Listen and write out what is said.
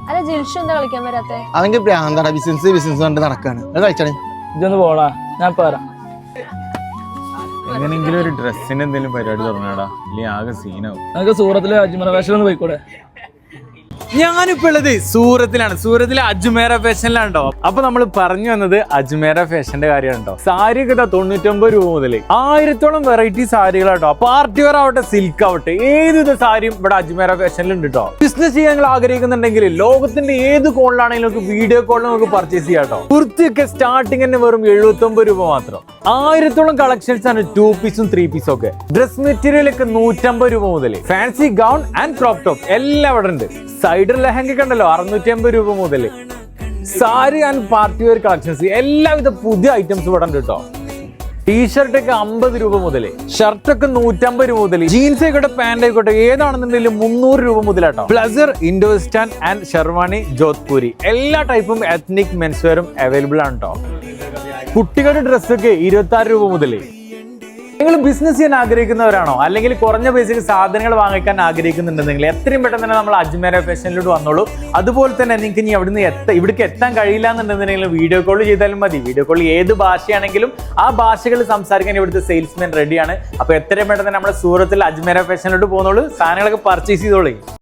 അല്ല ജിൽഷു എന്താ കളിക്കാൻ വരാത്തെ? അവന്റെ ഭ്രാന്താണ്, ബിസിനസ് കൊണ്ട് നടക്കാണ്. കളിച്ചാണേ ഇതൊന്ന് പോടാ, ഞാൻ പറയാം. എങ്ങനെങ്കിലും ഒരു ഡ്രസ്സിന് എന്തെങ്കിലും പരിപാടി തുടങ്ങാടാ, ഇല്ലെങ്കിൽ ആകെ സീനാവും. നമുക്ക് സൂറത്തിലെ അജ്മറ ഫാഷനിൽ പോയിക്കൂടെ? ഞാനിപ്പോ ഉള്ളത് സൂറത്തിലെ അജ്മേര ഫാഷനിലാണോ. അപ്പൊ നമ്മൾ പറഞ്ഞു വന്നത് അജ്മേര ഫാഷന്റെ കാര്യമാണോ. സാരിയൊക്കെ 99 രൂപ മുതൽ 1000-ഓളം വെറൈറ്റി സാരികളാട്ടോ. പാർട്ടി വെയർ ആവട്ടെ, സിൽക്ക് ആവട്ടെ, ഏത് സാരിയും ഇവിടെ അജ്മേര ഫാഷനിൽ ഉണ്ട് കേട്ടോ. ബിസിനസ് ചെയ്യാൻ നിങ്ങൾ ആഗ്രഹിക്കുന്നുണ്ടെങ്കിൽ ലോകത്തിന്റെ ഏത് കോണിലാണെങ്കിലും നമുക്ക് വീഡിയോ കോളിൽ നമുക്ക് പർച്ചേസ് ചെയ്യാം കേട്ടോ. കുർത്തിയൊക്കെ സ്റ്റാർട്ടിങ് തന്നെ വെറും 79 രൂപ മാത്രം. 1000-ഓളം കളക്ഷൻസ് ആണ് 2 പീസും 3 പീസും ഒക്കെ. ഡ്രസ് മെറ്റീരിയൽ ഒക്കെ 150 രൂപ മുതൽ. Fancy gown and crop top എല്ലാം ഇവിടെ ഉണ്ട്. സൈഡർ ലെഹങ്ക കണ്ടല്ലോ 650 രൂപ മുതൽ. Sari and party wear collections എല്ലാവിധ പുതിയ ഐറ്റംസ് ഇവിടെ ഉണ്ട് കേട്ടോ. ടീഷർട്ട് ഒക്കെ 50 രൂപ മുതൽ, ഷർട്ടൊക്കെ 150 രൂപ മുതൽ, ജീൻസ് ആയിക്കോട്ടെ പാന്റ് ആയിക്കോട്ടെ ഏതാണെന്നുണ്ടെങ്കിലും 300 രൂപ മുതലാട്ടോ. ബ്ലസർ, ഇൻഡോസ്റ്റാൻ ആൻഡ് ഷെർവാണി, ജോധ്പൂരി എല്ലാ ടൈപ്പും എത്നിക് മെൻസ് വെയറും അവൈലബിൾ ആണ് കേട്ടോ. കുട്ടികളുടെ ഡ്രസ്സൊക്കെ 26 രൂപ മുതൽ. നിങ്ങൾ ബിസിനസ് ചെയ്യാൻ ആഗ്രഹിക്കുന്നവരാണോ, അല്ലെങ്കിൽ കുറഞ്ഞ പൈസക്ക് സാധനങ്ങൾ വാങ്ങിക്കാൻ ആഗ്രഹിക്കുന്നുണ്ടെങ്കിൽ എത്രയും പെട്ടെന്ന് തന്നെ നമ്മൾ അജ്മേര ഫാഷനിലോട്ട് വന്നോളൂ. അതുപോലെ തന്നെ നിങ്ങൾക്ക് ഇനി ഇവിടേക്ക് എത്താൻ കഴിയില്ല എന്നുണ്ടെന്നുണ്ടെങ്കിൽ വീഡിയോ കോൾ ചെയ്താലും മതി. വീഡിയോ കോൾ ഏത് ഭാഷയാണെങ്കിലും ആ ഭാഷകളിൽ സംസാരിക്കാൻ ഇവിടുത്തെ സെയിൽസ്മാൻ റെഡിയാണ്. അപ്പൊ എത്രയും പെട്ടെന്ന് നമ്മുടെ സൂറത്തിൽ അജ്മേര ഫാഷനിലോട്ട് പോകുന്നോളൂ, സാധനങ്ങളൊക്കെ പർച്ചേസ് ചെയ്തോളൂ.